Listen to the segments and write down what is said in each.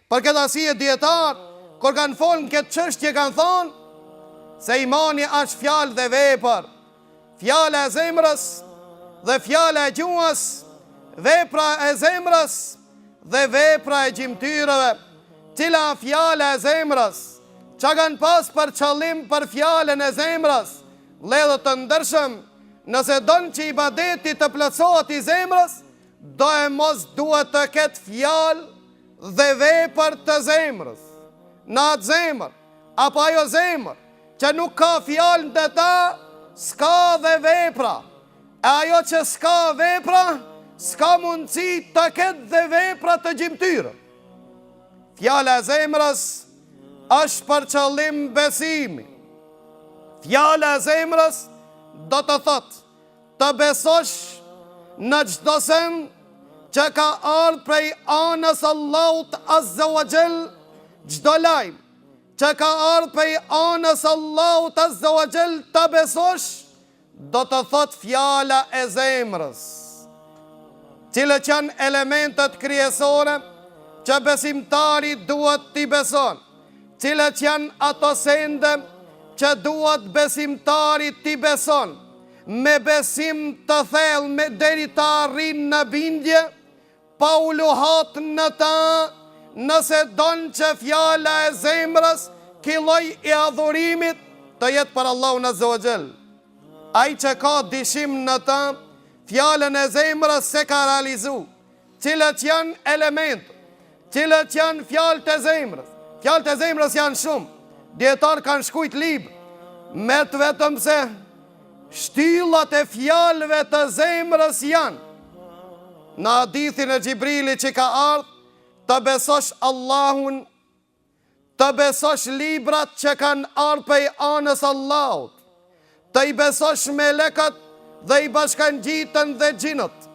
Për këtë arsye dietar, kur kanë folën këtë çështje kanë thonë se imani është fjalë dhe vepër. Fjala e zemrës dhe fjala e gjuhës, vepra e zemrës dhe vepra e gjymtyrëve. Cila fjala e zemrës? Çka kanë pas për qëllim për fjalën e zemrës? Vëllezër të ndershëm, nëse don që ibadeti të plotësohet i zemrës, do e mos duhet të ketë fjalë dhe vepër të zemrës. Në atë zemër, apo ajo zemër që nuk ka fjalë në ta, s'ka dhe vepra. E ajo që s'ka vepra, s'ka mundësi të ketë dhe vepra të gjymtyrë. Fjala e zemrës është për qëllim besimi. Fjala e zemrës do të thotë të besosh në çdo sen që ka ardhur prej anës Allahut Azza wa Jall, çdo lajm që ka ardhur prej anës Allahut Azza wa Jall të besosh, do të thot fjala e zemrës. Cilët janë elementet kryesore që besimtari duhet t'i beson? Cilët janë ato sende që duhet besimtari t'i beson? Me besim të thellë deri të arrin në bindje, pa u luhat në ta, nëse don që fjala e zemrës, ky lloj i adhurimit të jetë për Allahun Azza wa Jall. Ai që ka dishim në ta, fjalën e zemrës se ka realizu. Cilët janë element, cilët janë fjalët e zemrës? Fjalët e zemrës janë shumë. Dietar kanë shkruajt libra, me të vetëm se shtyllat e fjalëve të zemrës janë. Në hadithin e Gjibrilit që ka ardhur, të besosh Allahun, të besosh librat që kanë ardhur prej anës Allahut, të i besosh melekët dhe i bashkangjitën dhe xhinët,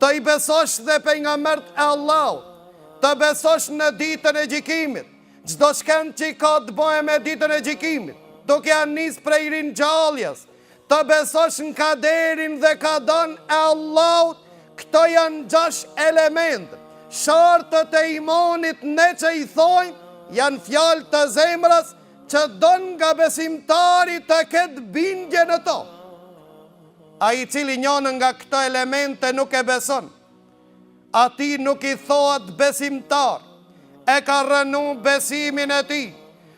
të i besosh dhe pejgambert e Allahut, të besosh në ditën e gjykimit, çdo shkend që ka të bëjë me ditën e gjykimit, duke janë nis prej ringjalljes, të besosh në kaderin dhe kadon e Allahut. Këto janë 6 elemente. Shartët e imanit ne që i thojmë, janë fjalë të zemrës që don nga besimtari të ketë bindje në to. Ai i cili njënë nga këto elemente nuk e beson, ati nuk i thohet besimtar, e ka rënu besimin e tij,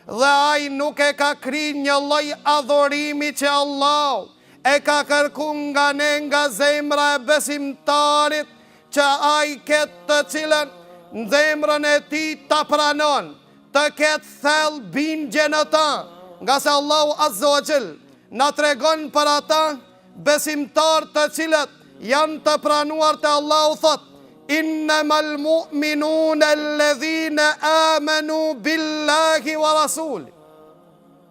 dhe ai nuk e ka kri një lloj adhurimi që Allah e ka kërku nga ne, nga zemra e besimtarit, që ai ketë të cilën në zemrën e tij ta pranon, të ketë thellë bindje në ta, nga se Allahu Azza wa Jall na tregon për ata besimtar të cilët janë të pranuar të Allahu, thot: innamal mu'minuna alladhina amanu billahi wa rasuli.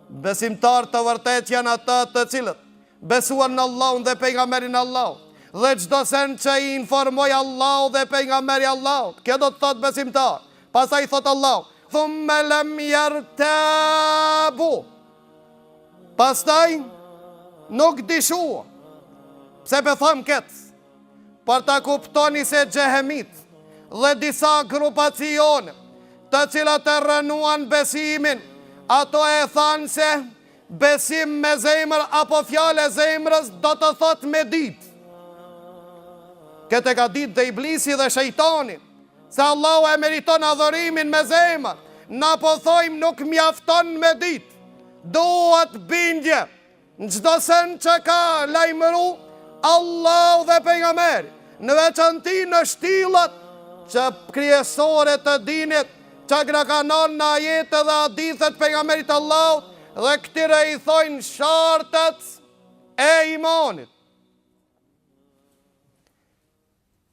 Besimtar të vërtet janë ata të cilët besuan në Allahun dhe pejgamberin Allahut, dhe çdo sen që i informoj Allahu dhe pejgamberi Allahut, kjo do të thot besimtar. Pastaj thot Allahu: thumma lam yartabu. Pastaj nuk dishua. Pse pe tham këtë? Për ta kuptoni se xehemit dhe disa grupacione të cilat e rënuan besimin, ato e thanë se besim me zemër apo fjalë e zemrës do të thot me ditë. Këtë ka ditë dhe iblisi dhe shejtani, se Allahu e meriton adhurimin me zemër. Na po thojmë nuk mjafton me ditë, duhet bindje në çdo sen që ka lajmëru Allahu dhe pejgamberi, në veçanti në shtyllat që kryesore të dinit, që grakanon në ajete dhe hadithet pejgamberit Allahut, dhe këtire i thojnë shartet e imanit.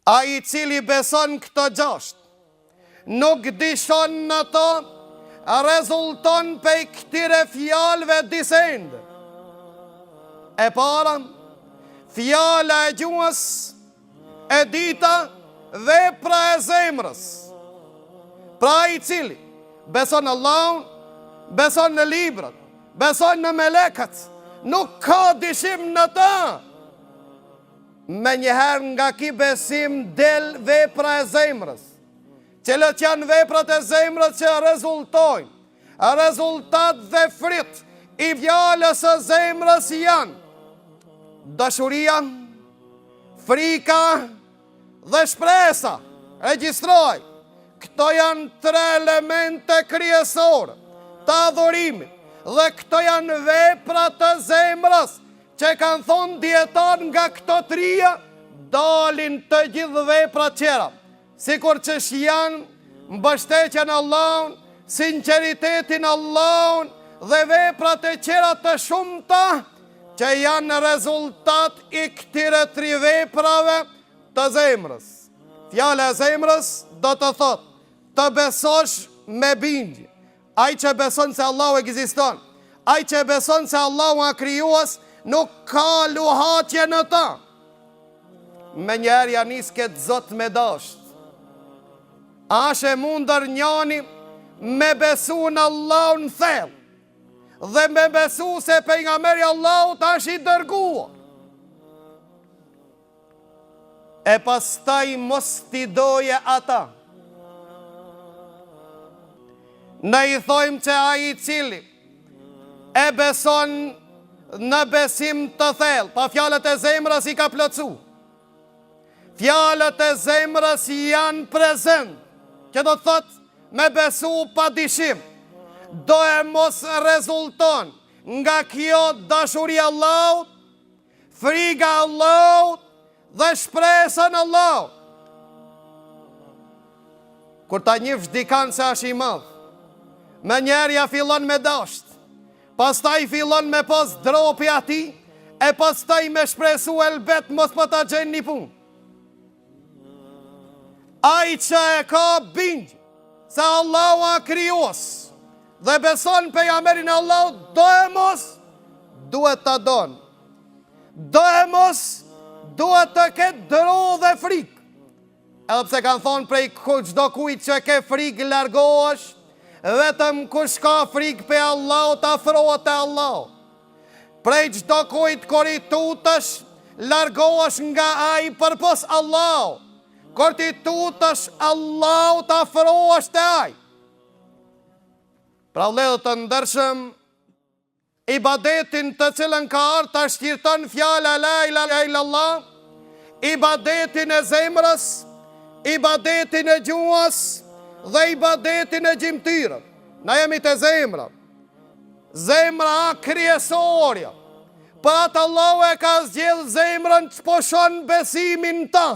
A i cili beson këto 6, nuk dishon në to, rezulton pej këtire fjalëve disende. E para, fjala e gjuhës, e dita, vepra e zemrës. Pra i cili beson Allahun, beson në librat, beson në melekët, nuk ka dishim në ta, me njëherë nga ki besim del vepra e zemrës, cilët janë veprat e zemrës që rezultat dhe frit i fjalës së zemrës janë dashuria, frika dhe shpresa. Regjistroj, këto janë 3 elemente kryesore të adhurimit, dhe këto janë veprat të zemrës, që kanë thonë dietar nga këto 3 dalin të gjithë veprat tjera, sikur që janë mbështetja në Allahun, sinqeritetin Allahun dhe veprat e tjera të shumta që janë rezultat i këtyre 3 veprave të zemrës. Fjala e zemrës do të thotë të besosh me bindje. Ai që beson se Allahu ekziston, ai që beson se Allahu a krijues, nuk ka luhatje në ta. Me njerë janë nis këtë zot me dasht. Ashe mundër njani me besu në Allahun thellë, dhe me besu se pejgamberi Allahut është i dërguar. E pastaj mos t'i doje ata. Ne i thojmë që ai i cili e beson në besim të thellë, pa fjalët e zemrës i ka plotsu. Fjalët e zemrës janë prezent, që do të thotë me besu pa dyshim. Do e mos rezulton nga kjo dashuria Allahut, friga Allahut dhe shpresa në Allahut. Kur ta njihsh dikan se është i madh, me njerja fillon me dasht, pastaj fillon me pas dropi ati, e pastaj me shpresu elbet mos po ta gjen një punë. Ai që e ka bindje se Allahu a krijues dhe beson pejgamberin e Allahut, do e mos duhet ta don. Do e mos duhet të ketë dro dhe frikë. Edhe pse kanë thonë prej çdo kujt që ke frikë largohesh, vetëm kush ka frikë pe Allahut afrohet te Allahu. Prej çdo kujt kur i tutesh, largohesh nga ai përpos Allahu. Kur ti tutesh Allahut afrohesh te ai. Pra vëllezër të ndershëm, ibadetin të cilën ka ardhur ta shkirton fjala la ilaha illallah, ibadetin e zemrës, ibadetin e gjuhës dhe ibadetin e gjimtyrës. Na jemi të zemra. Zemra kryesorja. Për atë Allahu e ka zgjedh zemrën që poshon besimin ta.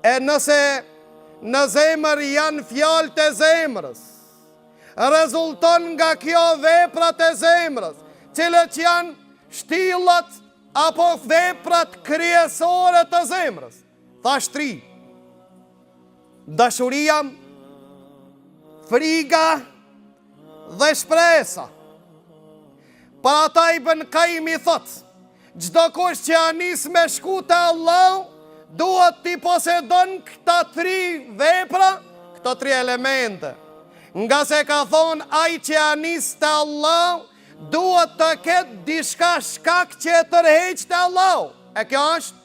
E nëse në zemër janë fjalët e zemrës, rezulton nga kjo veprat e zemrës, cilët janë shtillat apo veprat kryesore të zemrës. Thash 3: dashuria, friga dhe shpresa. Për ata Ibn Qayyim i thot, çdo kush që anis me shku te Allahu, duhet t'i posedon këta 3 vepra, këto 3 elemente. Nga se ka thonë, ai që anis te Allahu, duhet të ketë diçka shkak që e tërheq te Allahu. E kjo është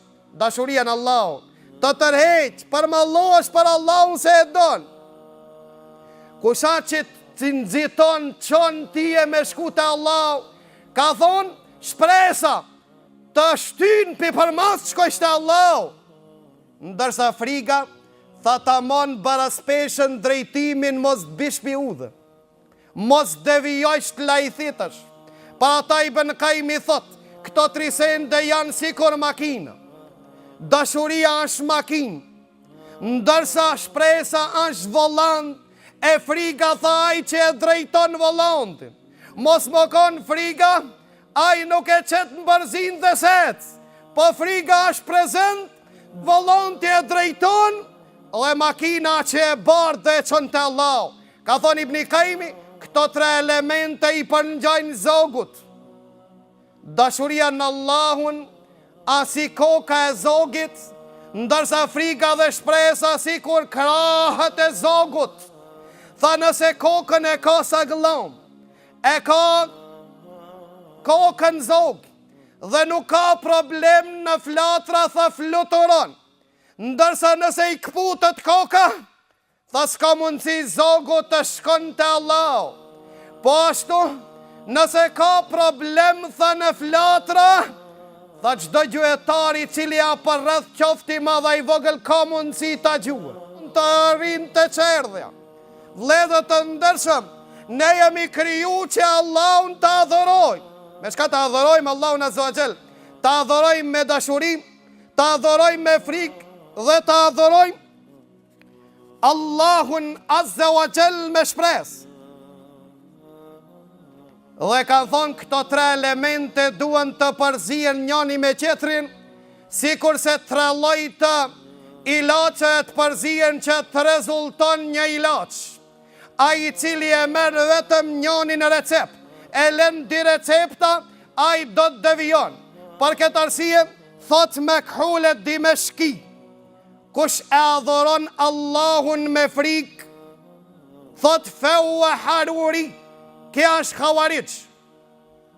dashuria në Allahu. Të tërheq, përmallohesh për Allahun se e don. Kusha që të nxiton çon tije me shku te Allahu, ka thonë shpresa, të shtyn pi përmas shkojsh te Allahu. Ndërsa friga, tha ta mon baraspeshën drejtimin mos bish pi udhë, mos devijojsh të lajthitësh. Pa ata Ibn Qayyim i thot, këto 3 sende janë sikur makina. Dashuria është makinë, ndërsa shpresa është volant, e friga tha ai që e drejton volantin. Mos më kon friga, ai nuk e qet në bërzin dhe sec, po friga është prezent, volanti e drejton, dhe makina që e bardh dhe e qënë të Allahu. Ka thonë Ibn Qayyim, këto 3 elemente i përngjajnë zogut. Dashuria në Allahun, asi koka e zogit, ndërsa friga dhe shpresa si kur krahët e zogut. Tha nëse kokën e ka saglom, e ka kokën zog, dhe nuk ka problem në flatra, tha fluturon. Ndërsa nëse i kputët koka, tha s'ka mundësi zogu të shkon të Allah. Po ashtu, nëse ka problem, tha në flatra, tha çdo gjuetari cili a për rreth qofti madha i vogël ka mundësi ta gjuhë. Të rinë të qerdhja. Vledhët të ndërshëm, ne jemi kriju që Allahun të adhoroj. Me shka të adhorojmë Allahun azza wa jall? Të adhorojmë me dashurim, të adhorojmë me frikë dhe të adhorojmë Allahun azza wa jall me shpresë. Dhe kanë thonë këto tre elemente duhen të përzihen njëri me tjetrin, sikur se tre lloj të ilaçet përzihen që të rezulton një ilaç. Ai i cili e merr vetëm njërin në recept, e lën di recepta, ai do të devijon. Për këtë arsye, thot Mekhule Dimeshki, kush e adhuron Allahun me frikë, thot feua haruri, kja është khawarij.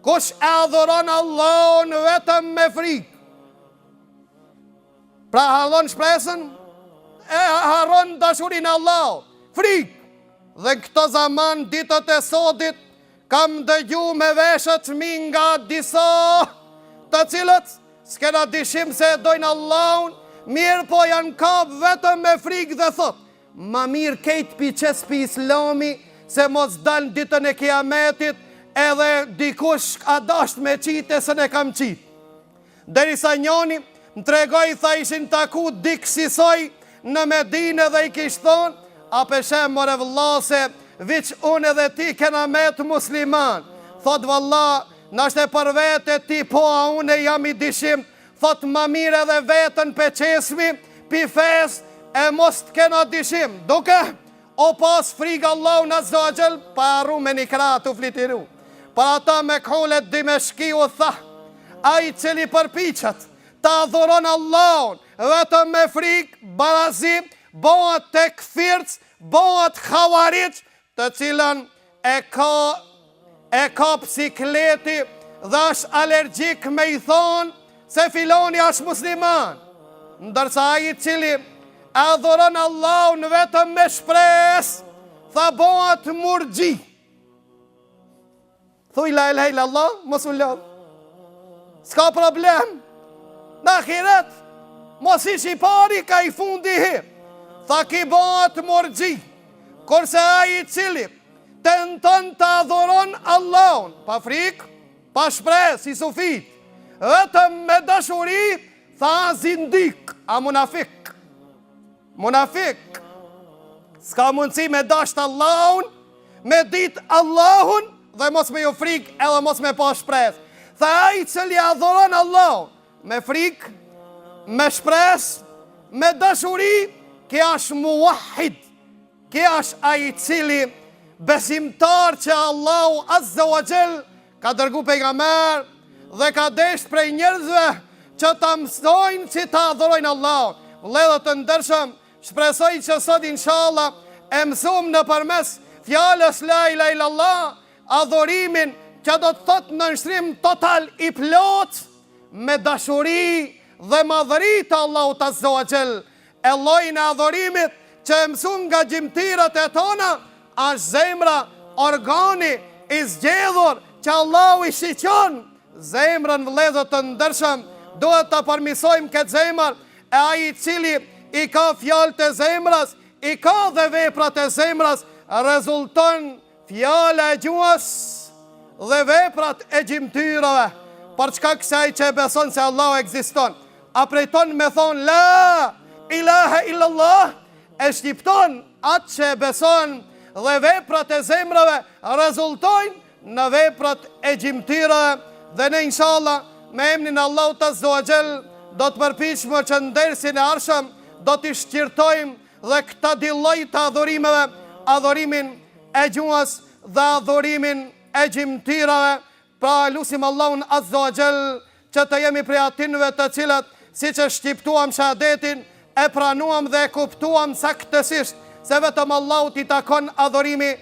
Kush e adhuron Allahun vetëm me frikë, pra harron shpresën, e harron dashurinë Allah, frikë. Dhe në këto zaman, ditët e sotit, kam dëgju me veshët mi nga disa të cilët s'kena dishim se dojnë Allahun, mirë po janë kap vetëm me frikë dhe thot, ma mirë kejt pi qes pi islami, se mos dalë ditën e kiametit, edhe dikush a dasht me qite se ne kam qit. Derisa njoni më tregoj, tha ishin taku diksisoj në Medinë dhe i kishtë thonë, a peshem more vëlla se viç unë edhe ti kena met musliman. Thot vëlla, nashte për vete ti po a unë jam i dishim, thot ma mire edhe vetën pe qesmi, pi fes e mos të kena dishim. Duke, o pas frikë Allahun azza wa jall, pa arru me një kra të flitiru. Për ata Mekhule Dimeshki u tha, a i cili përpiqet, ta adhuron Allahun, vetëm me frikë, barazim, bëhat të këfirc, bëhat khawarij, të cilën e ka psikleti dhe është alergjik me i thonë se filoni është musliman. Ndërsa ai i cili adhuron Allahun vetëm me shpresë, tha bëhat murxhi. Thuj la ilaha illallah, mos u lodh. S'ka problem. Në ahiret, mos ish i pari ka i fundi hi. Tha ki bëhat murxhi. Kurse ai i cili tenton të adhuron Allahun, pa frikë, pa shpresë, i sufit, vetëm me dashuri, tha zindik, a munafik. Munafik. S'ka mundësi me dasht Allahun, me dit Allahun, dhe mos me ju frikë, edhe mos me pa shpresë. Tha ai i cili adhuron Allahun, me frikë, me shpresë, me dashuri, kja është muwahhid. Kja është ai i cili besimtar që Allahu azza wa jall ka dërgu pejgamber dhe ka desh prej njerëzve që ta mësojnë që ta adhurojnë Allahun. Vëllezër të ndershëm, shpresoj që sot inshallah e mësum në përmes fjalës la ilaha illallah, adhurimin që do të thot në nështrim total i plot me dashuri dhe madhëri të Allahut azza wa jall. E llojin e adhurimit që e mësun nga gjimtirat e tona, është zemra, organi i zgjedhur që Allahu i shiqon. Zemrën, vëllezër të ndershëm, duhet të përmisojmë këtë zemër, e ai i cili i ka fjalët e zemrës, i ka dhe veprat e zemrës, rezulton fjala e gjuhës dhe veprat e gjimtyrave. Për çka kësaj që e beson se Allahu ekziston, a prejton me thonë la ilaha illallah, e shqipton atë që e beson dhe veprat e zemrave rezultojnë në veprat e gjimtyrave. Dhe ne inshallah me emrin Allahut azza wa jall do të përpiqemi që në dersin e ardhshëm do t'i shqirtojmë dhe këta dy lloj të adhurimeve, adhurimin e gjuhës dhe adhurimin e gjimtyrave. Pra lutim Allahun azza wa jall që të jemi prej atyre të cilët siç e shqiptuam shahadetin, e pranuam dhe e kuptuam saktësisht se vetëm Allahut i takon adhurimi